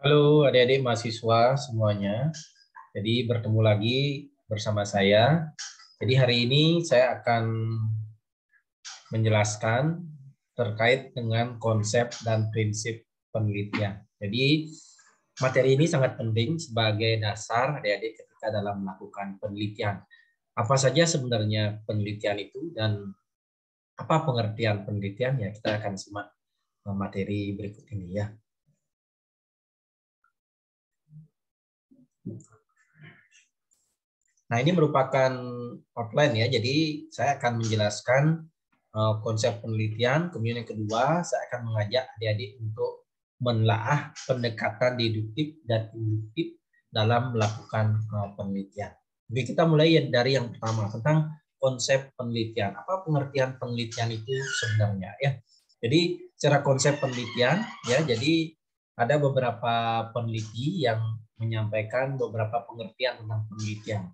Halo adik-adik mahasiswa semuanya. Jadi bertemu lagi bersama saya. Jadi hari ini saya akan menjelaskan terkait dengan konsep dan prinsip penelitian. Jadi materi ini sangat penting sebagai dasar adik-adik ketika dalam melakukan penelitian. Apa saja sebenarnya penelitian itu dan apa pengertian penelitian ya, kita akan simak materi berikut ini ya. Nah, ini merupakan outline ya. Jadi saya akan menjelaskan konsep penelitian. Kemudian yang kedua, saya akan mengajak adik-adik untuk menelaah pendekatan deduktif dan induktif dalam melakukan penelitian. Jadi kita mulai dari yang pertama tentang konsep penelitian. Apa pengertian penelitian itu sebenarnya ya? Jadi secara konsep penelitian ya, jadi ada beberapa peneliti yang menyampaikan beberapa pengertian tentang penelitian.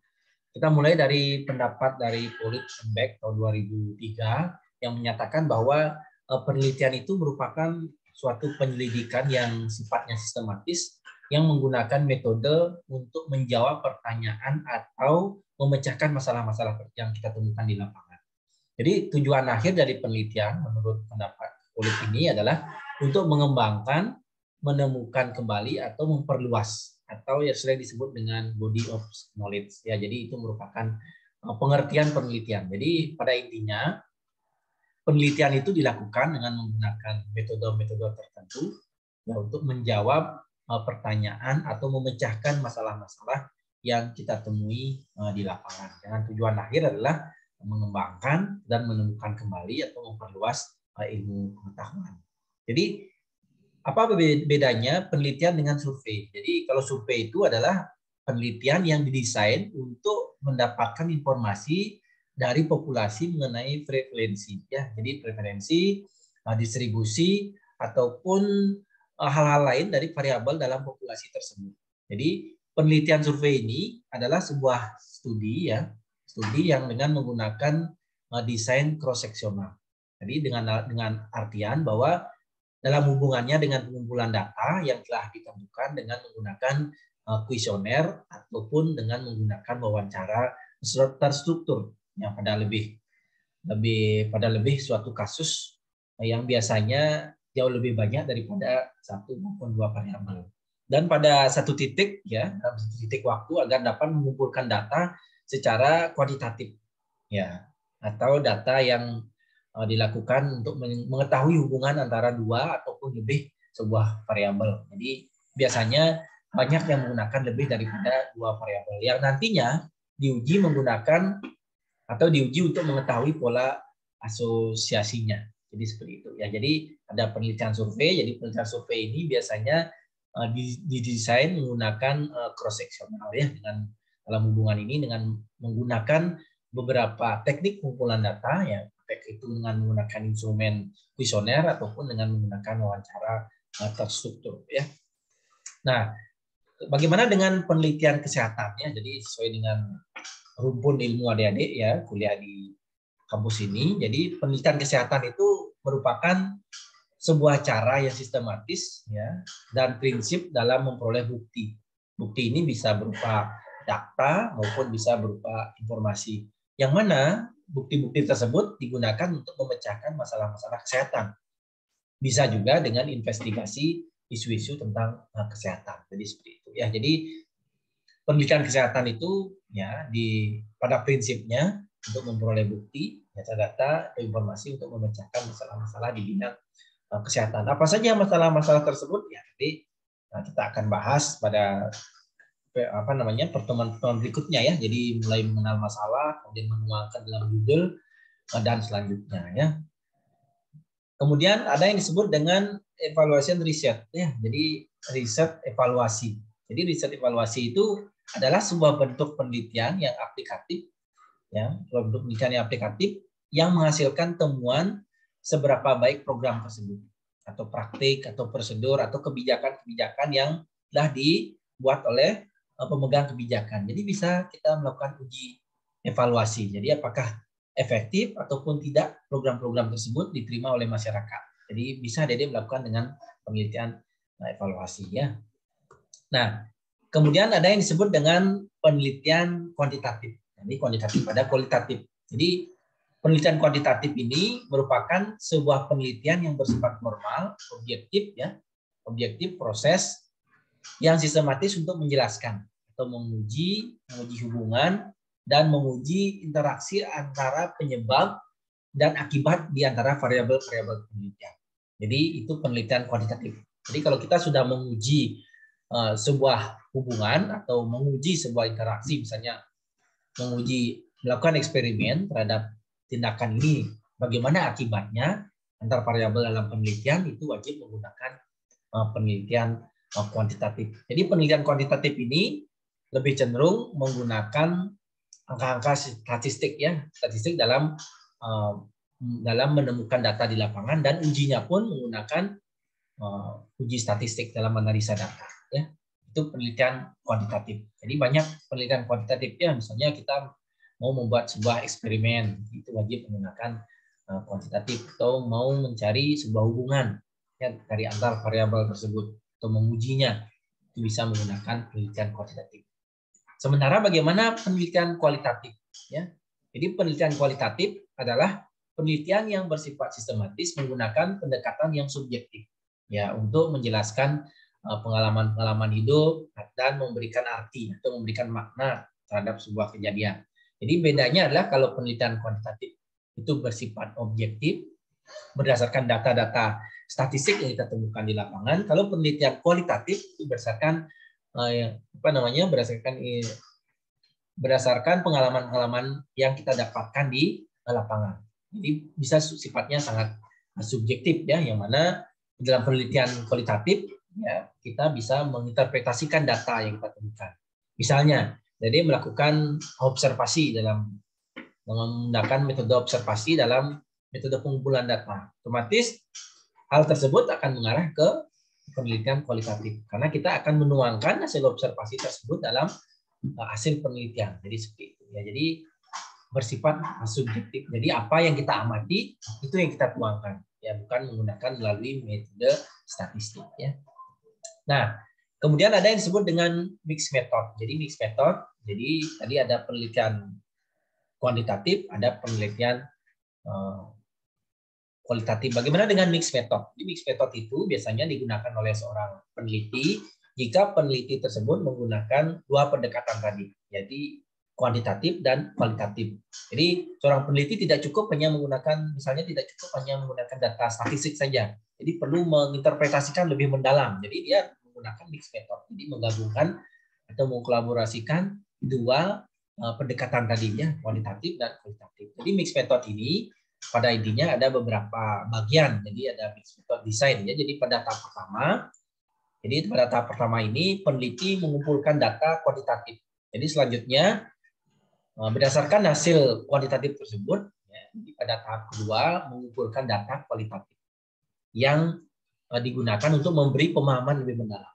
Kita mulai dari pendapat dari Paulit and Beck tahun 2003 yang menyatakan bahwa penelitian itu merupakan suatu penyelidikan yang sifatnya sistematis yang menggunakan metode untuk menjawab pertanyaan atau memecahkan masalah-masalah yang kita temukan di lapangan. Jadi tujuan akhir dari penelitian menurut pendapat Paulit ini adalah untuk mengembangkan, menemukan kembali atau memperluas atau yang sering disebut dengan body of knowledge ya. Jadi itu merupakan pengertian penelitian. Jadi pada intinya penelitian itu dilakukan dengan menggunakan metode-metode tertentu ya, untuk menjawab pertanyaan atau memecahkan masalah-masalah yang kita temui di lapangan. Dengan tujuan akhir adalah mengembangkan dan menemukan kembali atau memperluas ilmu pengetahuan. Jadi apa bedanya penelitian dengan survei? Jadi kalau survei itu adalah penelitian yang didesain untuk mendapatkan informasi dari populasi mengenai prevalensi ya. Jadi prevalensi, distribusi ataupun hal-hal lain dari variabel dalam populasi tersebut. Jadi penelitian survei ini adalah sebuah studi ya, studi yang dengan menggunakan desain cross seksional. Jadi dengan artian bahwa dalam hubungannya dengan pengumpulan data yang telah ditentukan dengan menggunakan kuesioner ataupun dengan menggunakan wawancara terstruktur yang pada lebih suatu kasus yang biasanya jauh lebih banyak daripada satu maupun dua variabel. Dan pada satu titik ya, dalam satu titik waktu agar dapat mengumpulkan data secara kuantitatif ya, atau data yang dilakukan untuk mengetahui hubungan antara dua ataupun lebih sebuah variabel. Jadi biasanya banyak yang menggunakan lebih daripada dua variabel yang nantinya diuji menggunakan atau diuji untuk mengetahui pola asosiasinya. Jadi seperti itu ya. Jadi ada penelitian survei. Jadi penelitian survei ini biasanya didesain menggunakan cross sectional ya, dengan dalam hubungan ini dengan menggunakan beberapa teknik pengumpulan data ya, baik itu dengan menggunakan instrumen kuesioner ataupun dengan menggunakan wawancara terstruktur ya. Nah, bagaimana dengan penelitian kesehatan ya? Jadi sesuai dengan rumpun ilmu adik-adik ya, kuliah di kampus ini. Jadi penelitian kesehatan itu merupakan sebuah cara yang sistematis ya dan prinsip dalam memperoleh bukti. Bukti ini bisa berupa data maupun bisa berupa informasi. Yang mana bukti-bukti tersebut digunakan untuk memecahkan masalah-masalah kesehatan. Bisa juga dengan investigasi isu-isu tentang kesehatan. Jadi seperti itu ya. Jadi penelitian kesehatan itu ya pada prinsipnya untuk memperoleh bukti, data-data, informasi untuk memecahkan masalah-masalah di bidang kesehatan. Apa saja masalah-masalah tersebut ya, nanti kita akan bahas pada pertemuan-pertemuan berikutnya ya. Jadi mulai mengenal masalah, kemudian menuangkan dalam judul dan selanjutnya ya. Kemudian ada yang disebut dengan evaluation riset ya. Jadi riset evaluasi. Jadi riset evaluasi itu adalah sebuah bentuk penelitian yang aplikatif ya, bentuk penelitian yang aplikatif yang menghasilkan temuan seberapa baik program tersebut atau praktik atau prosedur atau kebijakan-kebijakan yang telah dibuat oleh pemegang kebijakan. Jadi bisa kita melakukan uji evaluasi. Jadi apakah efektif ataupun tidak program-program tersebut diterima oleh masyarakat. Jadi bisa Dede melakukan dengan penelitian evaluasi ya. Nah, kemudian ada yang disebut dengan penelitian kuantitatif. Jadi kuantitatif ada kualitatif. Jadi penelitian kuantitatif ini merupakan sebuah penelitian yang bersifat formal, objektif ya, objektif proses yang sistematis untuk menjelaskan atau menguji hubungan dan menguji interaksi antara penyebab dan akibat di antara variabel-variabel penelitian. Jadi itu penelitian kuantitatif. Jadi kalau kita sudah menguji sebuah hubungan atau menguji sebuah interaksi, misalnya melakukan eksperimen terhadap tindakan ini, bagaimana akibatnya antar variabel dalam penelitian, itu wajib menggunakan penelitian kuantitatif. Jadi penelitian kuantitatif ini lebih cenderung menggunakan angka-angka statistik ya, statistik dalam menemukan data di lapangan, dan ujinya pun menggunakan uji statistik dalam analisa data ya. Itu penelitian kuantitatif. Jadi banyak penelitian kuantitatif ya, misalnya kita mau membuat sebuah eksperimen, itu wajib menggunakan kuantitatif, atau mau mencari sebuah hubungan ya dari antar variabel tersebut atau mengujinya, itu bisa menggunakan penelitian kuantitatif. Sementara bagaimana penelitian kualitatif ya? Jadi penelitian kualitatif adalah penelitian yang bersifat sistematis menggunakan pendekatan yang subjektif ya, untuk menjelaskan pengalaman-pengalaman hidup dan memberikan arti atau memberikan makna terhadap sebuah kejadian. Jadi bedanya adalah kalau penelitian kuantitatif itu bersifat objektif berdasarkan data-data statistik yang kita temukan di lapangan. Kalau penelitian kualitatif itu berdasarkan berdasarkan pengalaman-pengalaman yang kita dapatkan di lapangan. Jadi bisa sifatnya sangat subjektif ya, yang mana dalam penelitian kualitatif ya kita bisa menginterpretasikan data yang kita temukan. Misalnya, jadi melakukan observasi dalam menggunakan metode observasi dalam metode pengumpulan data. Otomatis hal tersebut akan mengarah ke penelitian kualitatif karena kita akan menuangkan hasil observasi tersebut dalam hasil penelitian. Jadi seperti itu ya. Jadi bersifat subjektif. Jadi apa yang kita amati itu yang kita tuangkan ya, bukan menggunakan melalui metode statistik ya. Nah, kemudian ada yang disebut dengan mixed method. Jadi mixed method, jadi tadi ada penelitian kuantitatif, ada penelitian kualitatif. Bagaimana dengan mixed method? Di mixed method itu biasanya digunakan oleh seorang peneliti jika peneliti tersebut menggunakan dua pendekatan tadi, jadi kuantitatif dan kualitatif. Jadi seorang peneliti tidak cukup hanya menggunakan, misalnya tidak cukup hanya menggunakan data statistik saja. Jadi perlu menginterpretasikan lebih mendalam. Jadi dia menggunakan mixed method. Jadi menggabungkan atau mengkolaborasikan dua pendekatan tadinya, kuantitatif dan kualitatif. Jadi mixed method ini pada intinya ada beberapa bagian. Jadi ada mixed method design ya. Jadi pada tahap pertama, ini peneliti mengumpulkan data kuantitatif. Jadi selanjutnya berdasarkan hasil kuantitatif tersebut, ya, pada tahap kedua mengumpulkan data kualitatif yang digunakan untuk memberi pemahaman lebih mendalam.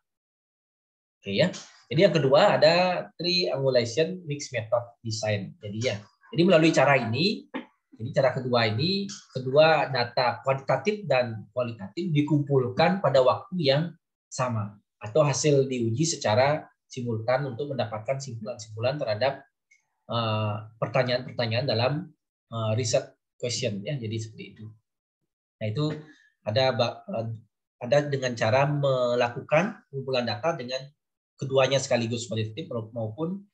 Oke ya. Jadi yang kedua ada triangulation mixed method design. Jadi melalui cara ini, jadi cara kedua ini, kedua data kuantitatif dan kualitatif dikumpulkan pada waktu yang sama atau hasil diuji secara simultan untuk mendapatkan simpulan-simpulan terhadap pertanyaan-pertanyaan dalam research question ya. Jadi seperti itu. Nah, itu ada dengan cara melakukan pengumpulan data dengan keduanya sekaligus, kualitatif maupun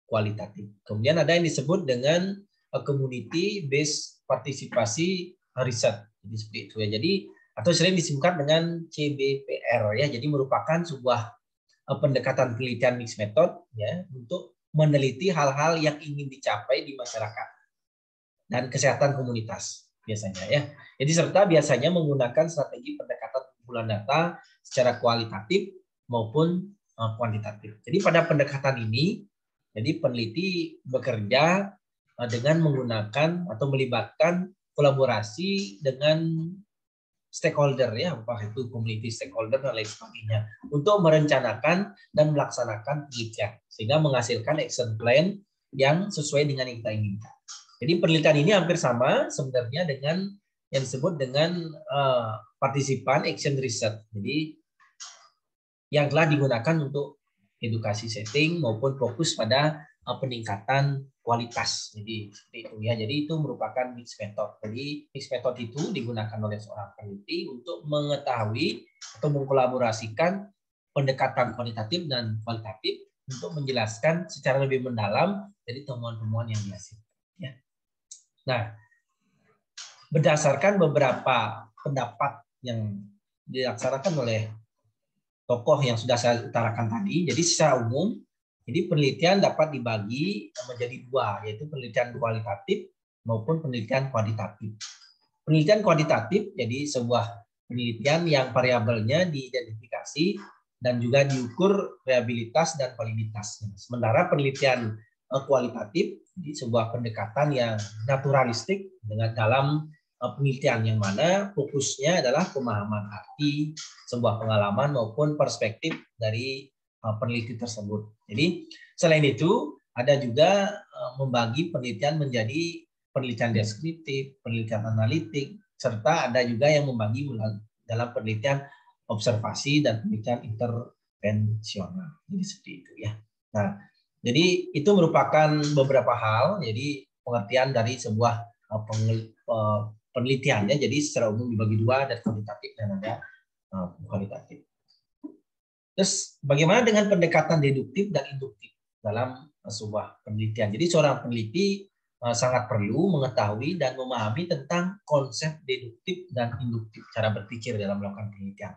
kualitatif. Kemudian ada yang disebut dengan community based partisipasi riset. Jadi seperti itu ya. Jadi atau sering disingkat dengan CBPR ya. Jadi merupakan sebuah pendekatan penelitian mixed method ya untuk meneliti hal-hal yang ingin dicapai di masyarakat dan kesehatan komunitas biasanya ya. Jadi serta biasanya menggunakan strategi pendekatan pengumpulan data secara kualitatif maupun kuantitatif. Jadi pada pendekatan ini, jadi peneliti bekerja dengan menggunakan atau melibatkan kolaborasi dengan stakeholder ya, apakah itu community stakeholder dan lain sebagainya, untuk merencanakan dan melaksanakan penelitian sehingga menghasilkan action plan yang sesuai dengan yang kita inginkan. Jadi penelitian ini hampir sama sebenarnya dengan yang disebut dengan partisipan action research. Jadi yang telah digunakan untuk edukasi setting maupun fokus pada peningkatan kualitas. Jadi seperti itu ya. Jadi itu merupakan mixed method. Jadi mixed method itu digunakan oleh seorang peneliti untuk mengetahui atau mengkolaborasikan pendekatan kualitatif dan kualitatif untuk menjelaskan secara lebih mendalam dari temuan-temuan yang dihasilkan. Ya. Nah, berdasarkan beberapa pendapat yang dilaksanakan oleh tokoh yang sudah saya utarakan tadi, jadi secara umum, jadi penelitian dapat dibagi menjadi dua, yaitu penelitian kualitatif maupun penelitian kuantitatif. Penelitian kuantitatif, jadi sebuah penelitian yang variabelnya diidentifikasi dan juga diukur reliabilitas dan validitasnya. Sementara penelitian kualitatif, jadi sebuah pendekatan yang naturalistik dengan dalam penelitian yang mana fokusnya adalah pemahaman arti sebuah pengalaman maupun perspektif dari peneliti tersebut. Jadi selain itu ada juga membagi penelitian menjadi penelitian deskriptif, penelitian analitik, serta ada juga yang membagi dalam penelitian observasi dan penelitian intervensional. Jadi seperti itu ya. Nah, jadi itu merupakan beberapa hal. Jadi pengertian dari sebuah penelitian ya. Jadi secara umum dibagi dua, ada kuantitatif dan ada kualitatif. Terus bagaimana dengan pendekatan deduktif dan induktif dalam sebuah penelitian? Jadi seorang peneliti sangat perlu mengetahui dan memahami tentang konsep deduktif dan induktif cara berpikir dalam melakukan penelitian.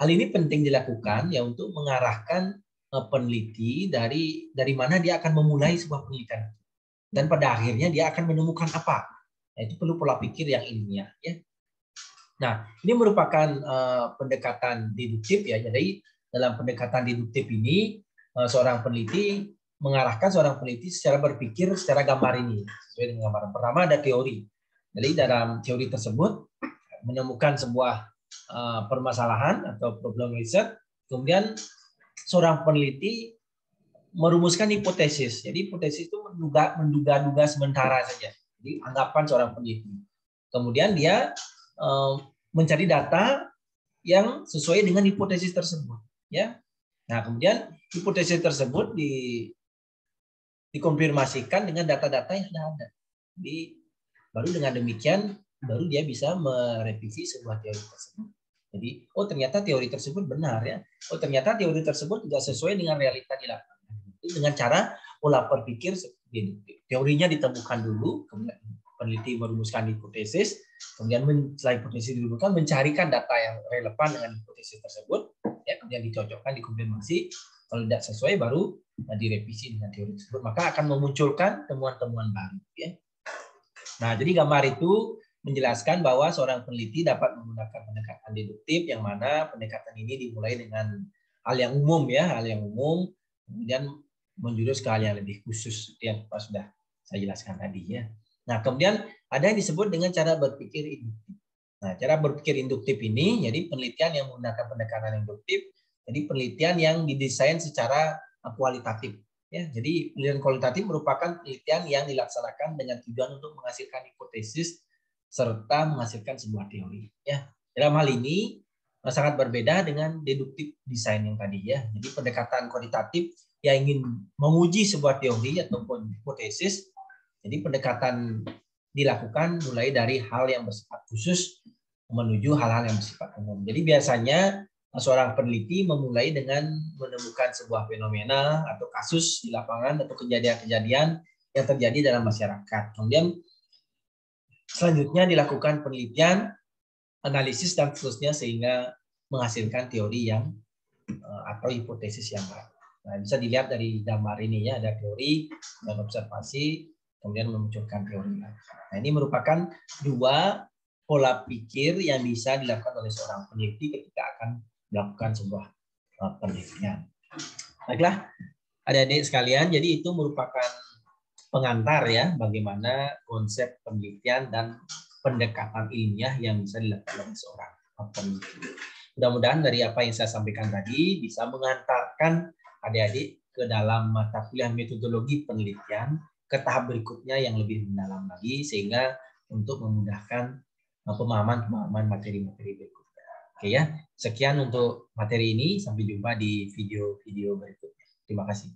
Hal ini penting dilakukan ya untuk mengarahkan peneliti dari mana dia akan memulai sebuah penelitian dan pada akhirnya dia akan menemukan apa. Nah, itu perlu pola pikir yang ilmiah ya. Nah, ini merupakan pendekatan deduktif ya. Jadi dalam pendekatan deduktif ini seorang peneliti mengarahkan seorang peneliti secara berpikir secara gambar ini. Sesuai dengan gambaran pertama ada teori. Jadi dalam teori tersebut menemukan sebuah permasalahan atau problem riset, kemudian seorang peneliti merumuskan hipotesis. Jadi hipotesis itu menduga-duga sementara saja. Jadi anggapan seorang peneliti. Kemudian dia mencari data yang sesuai dengan hipotesis tersebut. Ya. Nah, kemudian hipotesis tersebut dikonfirmasikan dengan data-data yang sudah ada. Jadi baru dengan demikian baru dia bisa merevisi sebuah teori tersebut. Jadi, oh ternyata teori tersebut benar ya. Oh ternyata teori tersebut tidak sesuai dengan realita di lapangan. Itu dengan cara pola berpikir teorinya ditemukan dulu, kemudian peneliti merumuskan hipotesis, kemudian setelah hipotesis dirumuskan mencarikan data yang relevan dengan hipotesis tersebut, ya kemudian dicocokkan, dikonfirmasi. Kalau tidak sesuai baru direvisi dengan teori tersebut, maka akan memunculkan temuan-temuan baru. Ya. Nah, jadi gambar itu menjelaskan bahwa seorang peneliti dapat menggunakan pendekatan deduktif yang mana pendekatan ini dimulai dengan hal yang umum ya, hal yang umum, kemudian menjurus ke hal yang lebih khusus yang sudah saya jelaskan tadi ya. Nah, kemudian ada yang disebut dengan cara berpikir induktif. Nah, cara berpikir induktif ini jadi penelitian yang menggunakan pendekatan induktif, jadi penelitian yang didesain secara kualitatif. Ya, jadi penelitian kualitatif merupakan penelitian yang dilaksanakan dengan tujuan untuk menghasilkan hipotesis serta menghasilkan sebuah teori. Ya, dalam hal ini sangat berbeda dengan deduktif desain yang tadi ya. Jadi pendekatan kualitatif yang ingin menguji sebuah teori ataupun hipotesis. Jadi pendekatan dilakukan mulai dari hal yang bersifat khusus menuju hal-hal yang bersifat umum. Jadi biasanya seorang peneliti memulai dengan menemukan sebuah fenomena atau kasus di lapangan atau kejadian-kejadian yang terjadi dalam masyarakat. Kemudian selanjutnya dilakukan penelitian, analisis dan seterusnya sehingga menghasilkan teori yang atau hipotesis yang baru. Nah, bisa dilihat dari gambar ini ya, ada teori dan observasi, kemudian memunculkan teori. Nah, ini merupakan dua pola pikir yang bisa dilakukan oleh seorang peneliti ketika akan melakukan sebuah penelitian. Baiklah, adik-adik sekalian, jadi itu merupakan pengantar ya bagaimana konsep penelitian dan pendekatan ilmiah yang bisa dilakukan oleh seorang peneliti. Mudah-mudahan dari apa yang saya sampaikan tadi bisa mengantarkan adik-adik ke dalam mata kuliah metodologi penelitian ke tahap berikutnya yang lebih mendalam lagi sehingga untuk memudahkan pemahaman materi-materi berikutnya. Oke ya, sekian untuk materi ini. Sampai jumpa di video-video berikutnya. Terima kasih.